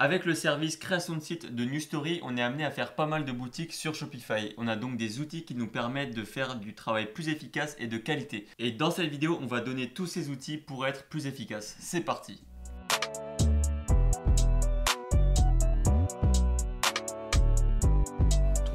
Avec le service création de site de New Story, on est amené à faire pas mal de boutiques sur Shopify. On a donc des outils qui nous permettent de faire du travail plus efficace et de qualité. Et dans cette vidéo, on va donner tous ces outils pour être plus efficace. C'est parti!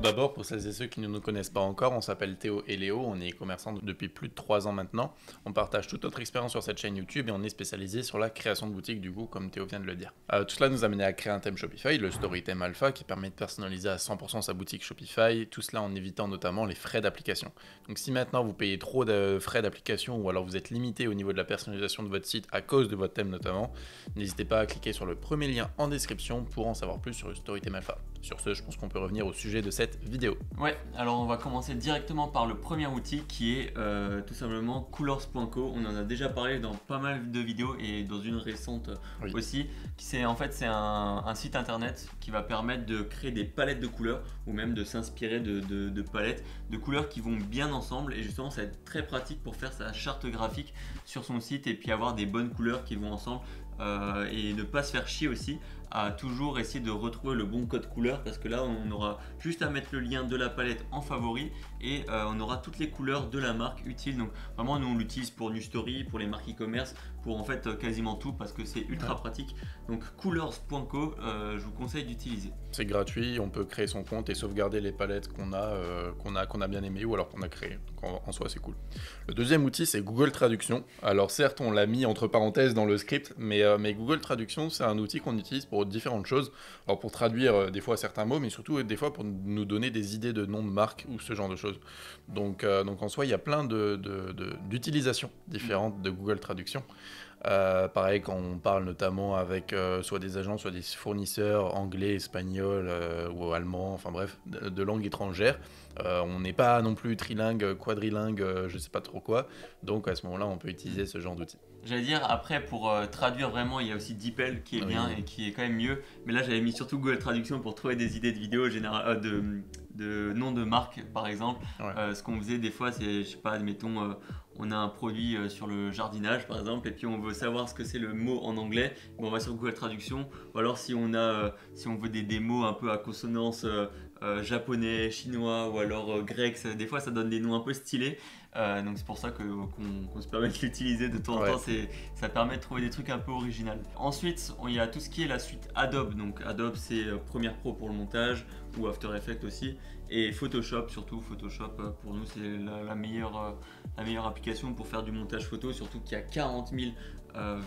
D'abord, pour celles et ceux qui ne nous connaissent pas encore, on s'appelle Théo et Léo, on est commerçants depuis plus de 3 ans maintenant. On partage toute notre expérience sur cette chaîne YouTube et on est spécialisé sur la création de boutiques du coup, comme Théo vient de le dire. Tout cela nous a mené à créer un thème Shopify, le Story Theme Alpha, qui permet de personnaliser à 100% sa boutique Shopify, tout cela en évitant notamment les frais d'application. Donc si maintenant vous payez trop de frais d'application ou alors vous êtes limité au niveau de la personnalisation de votre site à cause de votre thème notamment, n'hésitez pas à cliquer sur le premier lien en description pour en savoir plus sur le Story Theme Alpha. Sur ce, je pense qu'on peut revenir au sujet de cette vidéo. Ouais, alors on va commencer directement par le premier outil qui est tout simplement Coolors.co. On en a déjà parlé dans pas mal de vidéos et dans une récente aussi. C'est un site internet qui va permettre de créer des palettes de couleurs ou même de s'inspirer de palettes de couleurs qui vont bien ensemble, et justement ça va être très pratique pour faire sa charte graphique sur son site et puis avoir des bonnes couleurs qui vont ensemble. Et ne pas se faire chier aussi à toujours essayer de retrouver le bon code couleur, parce que là on aura juste à mettre le lien de la palette en favori et on aura toutes les couleurs de la marque utiles. Donc vraiment nous on l'utilise pour New Story, pour les marques e-commerce, pour en fait quasiment tout, parce que c'est ultra pratique. Donc Coolors.co, je vous conseille d'utiliser. C'est gratuit, on peut créer son compte et sauvegarder les palettes qu'on a bien aimées ou alors qu'on a créées. Donc en soi c'est cool. Le deuxième outil c'est Google Traduction. Alors certes on l'a mis entre parenthèses dans le script, mais Google Traduction c'est un outil qu'on utilise pour différentes choses. Alors pour traduire des fois certains mots, mais surtout des fois pour nous donner des idées de noms de marques ou ce genre de choses. Donc en soi il y a plein d'utilisations différentes de Google Traduction. Pareil quand on parle notamment avec soit des agents, soit des fournisseurs anglais, espagnol ou allemand, enfin bref, de langues étrangères. On n'est pas non plus trilingue, quadrilingue, je sais pas trop quoi, donc à ce moment-là on peut utiliser ce genre d'outil. J'allais dire après pour traduire vraiment il y a aussi DeepL qui est bien et qui est quand même mieux, mais là j'avais mis surtout Google Traduction pour trouver des idées de vidéos générales, de noms de marques par exemple. Ce qu'on faisait des fois c'est, je sais pas, admettons on a un produit sur le jardinage par exemple et puis on veut savoir ce que c'est le mot en anglais, on va sur Google Traduction, ou alors si on veut des mots un peu à consonance japonais, chinois ou alors grec, des fois ça donne des noms un peu stylés, donc c'est pour ça qu'on se permet de l'utiliser de temps en temps, ça permet de trouver des trucs un peu originaux. Ensuite il y a tout ce qui est la suite Adobe, donc Adobe c'est Premiere Pro pour le montage ou After Effects aussi, et Photoshop, surtout Photoshop pour nous c'est la meilleure application pour faire du montage photo, surtout qu'il y a 40 000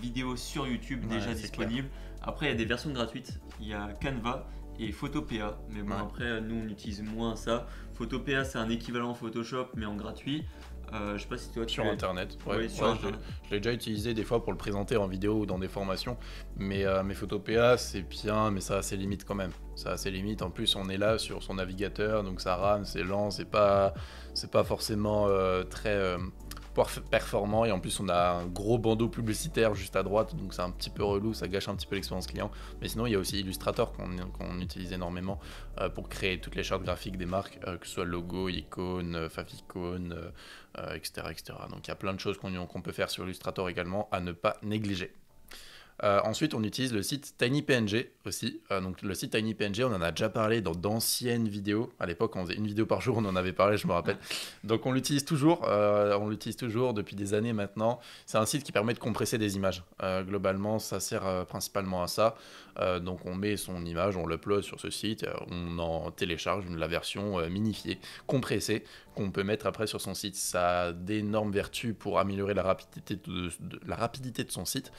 vidéos sur YouTube déjà disponibles. Après il y a des versions gratuites, il y a Canva et Photopea, mais bon après nous on utilise moins ça. Photopea c'est un équivalent Photoshop mais en gratuit. Je sais pas si toi sur internet, Internet. Je l'ai déjà utilisé des fois pour le présenter en vidéo ou dans des formations, mais Photopea c'est bien, mais ça a ses limites quand même. Ça a ses limites, en plus on est là sur son navigateur, donc ça rame, c'est lent, c'est pas forcément très performant, et en plus on a un gros bandeau publicitaire juste à droite, donc c'est un petit peu relou, ça gâche un petit peu l'expérience client. Mais sinon il y a aussi Illustrator qu'on utilise énormément pour créer toutes les chartes graphiques des marques, que ce soit logo, icônes, favicon, etc., etc. Donc il y a plein de choses qu'on peut faire sur Illustrator également à ne pas négliger. Ensuite, on utilise le site TinyPNG aussi. Donc le site TinyPNG, on en a déjà parlé dans d'anciennes vidéos. À l'époque, on faisait une vidéo par jour, on en avait parlé, je me rappelle. Donc on l'utilise toujours depuis des années maintenant. C'est un site qui permet de compresser des images. Globalement, ça sert principalement à ça. Donc on met son image, on l'upload sur ce site, on en télécharge la version minifiée, compressée, qu'on peut mettre après sur son site. Ça a d'énormes vertus pour améliorer la rapidité de son site,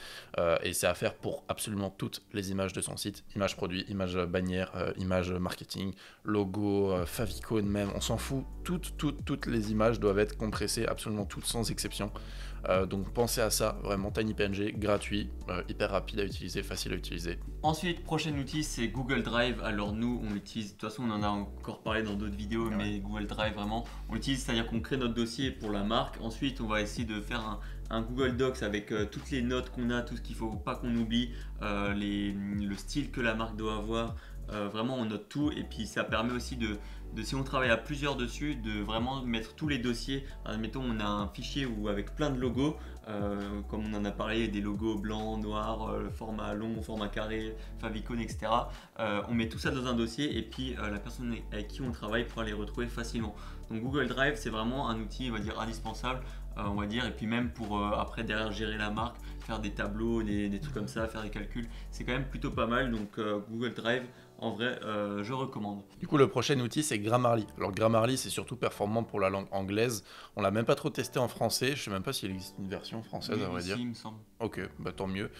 et c'est à faire pour absolument toutes les images de son site. Images produits, images bannières, images marketing, logo, favicon même, on s'en fout. Toutes les images doivent être compressées, absolument toutes sans exception. Donc pensez à ça, vraiment TinyPNG, gratuit, hyper rapide à utiliser, facile à utiliser. Ensuite, prochain outil c'est Google Drive. Alors nous on l'utilise, de toute façon on en a encore parlé dans d'autres vidéos, mais Google Drive vraiment on l'utilise, c'est à dire qu'on crée notre dossier pour la marque. Ensuite on va essayer de faire un Google Docs avec toutes les notes qu'on a, tout ce qu'il ne faut pas qu'on oublie, le style que la marque doit avoir, vraiment on note tout et puis ça permet aussi si on travaille à plusieurs dessus, de vraiment mettre tous les dossiers. Admettons on a un fichier où avec plein de logos, comme on en a parlé, des logos blancs, noirs, format long, format carré, favicon, etc. On met tout ça dans un dossier et puis la personne avec qui on travaille pourra les retrouver facilement. Donc Google Drive c'est vraiment un outil, on va dire, indispensable, on va dire, et puis même pour après derrière gérer la marque, faire des tableaux, des trucs comme ça, faire des calculs, c'est quand même plutôt pas mal. Donc Google Drive, en vrai, je recommande. Du coup, le prochain outil, c'est Grammarly. Alors, Grammarly, c'est surtout performant pour la langue anglaise. On l'a même pas trop testé en français. Je sais même pas s'il existe une version française, oui, à vrai dire. Il me semble. Ok, bah, tant mieux.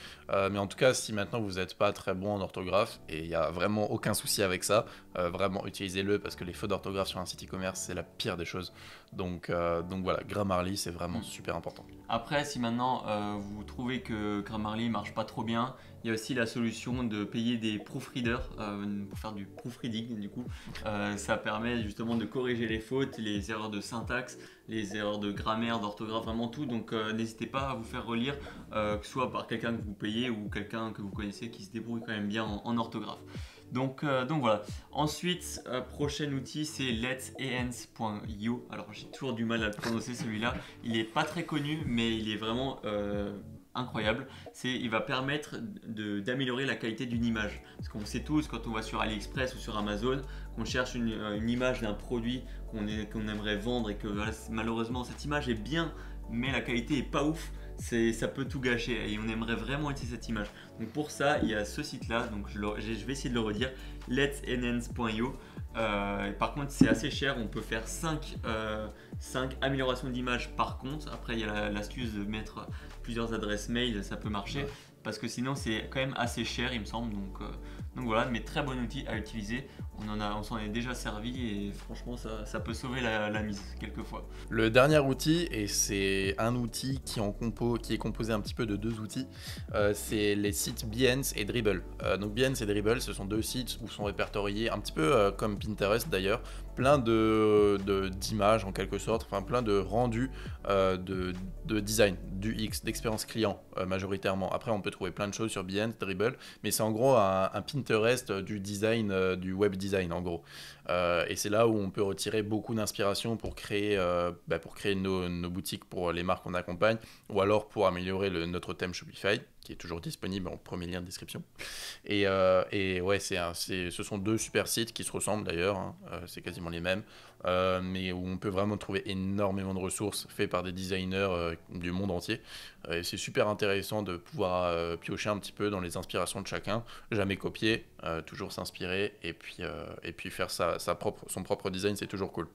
Mais en tout cas, si maintenant vous n'êtes pas très bon en orthographe, et il n'y a vraiment aucun souci avec ça, vraiment utilisez-le parce que les fautes d'orthographe sur un site e-commerce, c'est la pire des choses. Donc voilà, Grammarly, c'est vraiment super important. Après, si maintenant vous trouvez que Grammarly marche pas trop bien, il y a aussi la solution de payer des proofreaders pour faire du proofreading. Du coup, ça permet justement de corriger les fautes, les erreurs de syntaxe, les erreurs de grammaire, d'orthographe, vraiment tout. Donc n'hésitez pas à vous faire relire, que ce soit par quelqu'un que vous payez ou quelqu'un que vous connaissez qui se débrouille quand même bien en orthographe. Donc voilà. Ensuite, prochain outil, c'est letsehance.io. Alors j'ai toujours du mal à le prononcer celui-là. Il n'est pas très connu, mais il est vraiment incroyable. Il va permettre d'améliorer la qualité d'une image. Parce qu'on sait tous, quand on va sur AliExpress ou sur Amazon, qu'on cherche une image d'un produit qu'on aimerait vendre et que voilà, malheureusement cette image est bien, mais la qualité est pas ouf. Ça peut tout gâcher et on aimerait vraiment utiliser cette image. Donc pour ça, il y a ce site là, donc je vais essayer de le redire, letsehance.io. Par contre, c'est assez cher, on peut faire 5 améliorations d'image par compte. Après, il y a l'astuce de mettre plusieurs adresses mail, ça peut marcher. Ouais. Parce que sinon, c'est quand même assez cher, il me semble. Donc voilà, mais très bon outil à utiliser. On s'en est déjà servi et franchement, ça peut sauver la mise quelquefois. Le dernier outil, et c'est un outil qui est composé un petit peu de deux outils, c'est les sites Behance et Dribbble. Donc Behance et Dribbble, ce sont deux sites où sont répertoriés, un petit peu comme Pinterest d'ailleurs, plein d'images en quelque sorte, enfin plein de rendus de design, du UX, d'expérience client majoritairement. Après, on peut trouver plein de choses sur Behance, Dribbble, mais c'est en gros un Pinterest du design, du web design en gros. Et c'est là où on peut retirer beaucoup d'inspiration pour créer nos boutiques pour les marques qu'on accompagne, ou alors pour améliorer notre thème Shopify, qui est toujours disponible en premier lien de description. Et ouais, ce sont deux super sites qui se ressemblent d'ailleurs, hein, c'est quasiment les mêmes, mais où on peut vraiment trouver énormément de ressources faites par des designers du monde entier. Et c'est super intéressant de pouvoir piocher un petit peu dans les inspirations de chacun, jamais copier, toujours s'inspirer et puis faire son propre design, c'est toujours cool.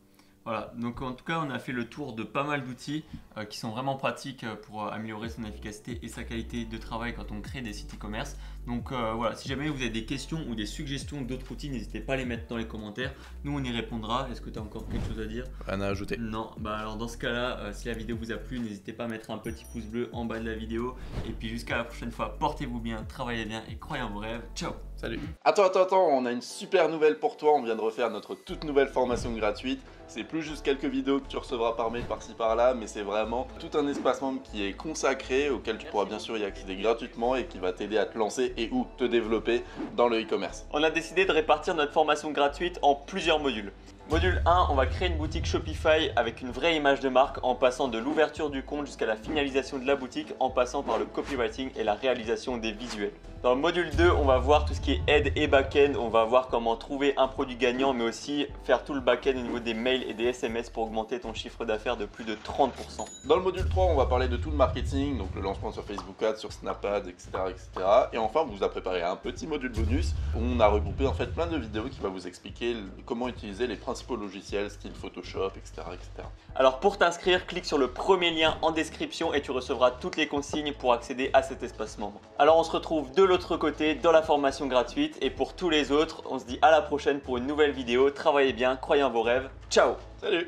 Voilà, donc en tout cas on a fait le tour de pas mal d'outils qui sont vraiment pratiques pour améliorer son efficacité et sa qualité de travail quand on crée des sites e-commerce. Donc voilà, si jamais vous avez des questions ou des suggestions d'autres outils, n'hésitez pas à les mettre dans les commentaires. Nous on y répondra. Est-ce que tu as encore quelque chose à dire? Rien à ajouter. Non, bah alors dans ce cas-là, si la vidéo vous a plu, n'hésitez pas à mettre un petit pouce bleu en bas de la vidéo. Et puis jusqu'à la prochaine fois, portez-vous bien, travaillez bien et croyez en vos rêves. Ciao! Salut! Attends, on a une super nouvelle pour toi. On vient de refaire notre toute nouvelle formation gratuite. C'est plus juste quelques vidéos que tu recevras par mail par-ci par-là, mais c'est vraiment tout un espace membre qui est consacré, auquel tu pourras bien sûr y accéder gratuitement et qui va t'aider à te lancer et ou te développer dans le e-commerce. On a décidé de répartir notre formation gratuite en plusieurs modules. Module 1, on va créer une boutique Shopify avec une vraie image de marque en passant de l'ouverture du compte jusqu'à la finalisation de la boutique en passant par le copywriting et la réalisation des visuels. Dans le module 2, on va voir tout ce qui est aide et back-end, on va voir comment trouver un produit gagnant mais aussi faire tout le back-end au niveau des mails et des SMS pour augmenter ton chiffre d'affaires de plus de 30%. Dans le module 3, on va parler de tout le marketing, donc le lancement sur Facebook Ads, sur Snap Ads, etc. Et enfin, on vous a préparé un petit module bonus où on a regroupé en fait plein de vidéos qui va vous expliquer comment utiliser les principaux logiciels, style Photoshop, etc. Alors pour t'inscrire, clique sur le premier lien en description et tu recevras toutes les consignes pour accéder à cet espace membre. Alors on se retrouve de l'autre côté dans la formation gratuite et pour tous les autres, on se dit à la prochaine pour une nouvelle vidéo. Travaillez bien, croyez en vos rêves. Ciao! Salut!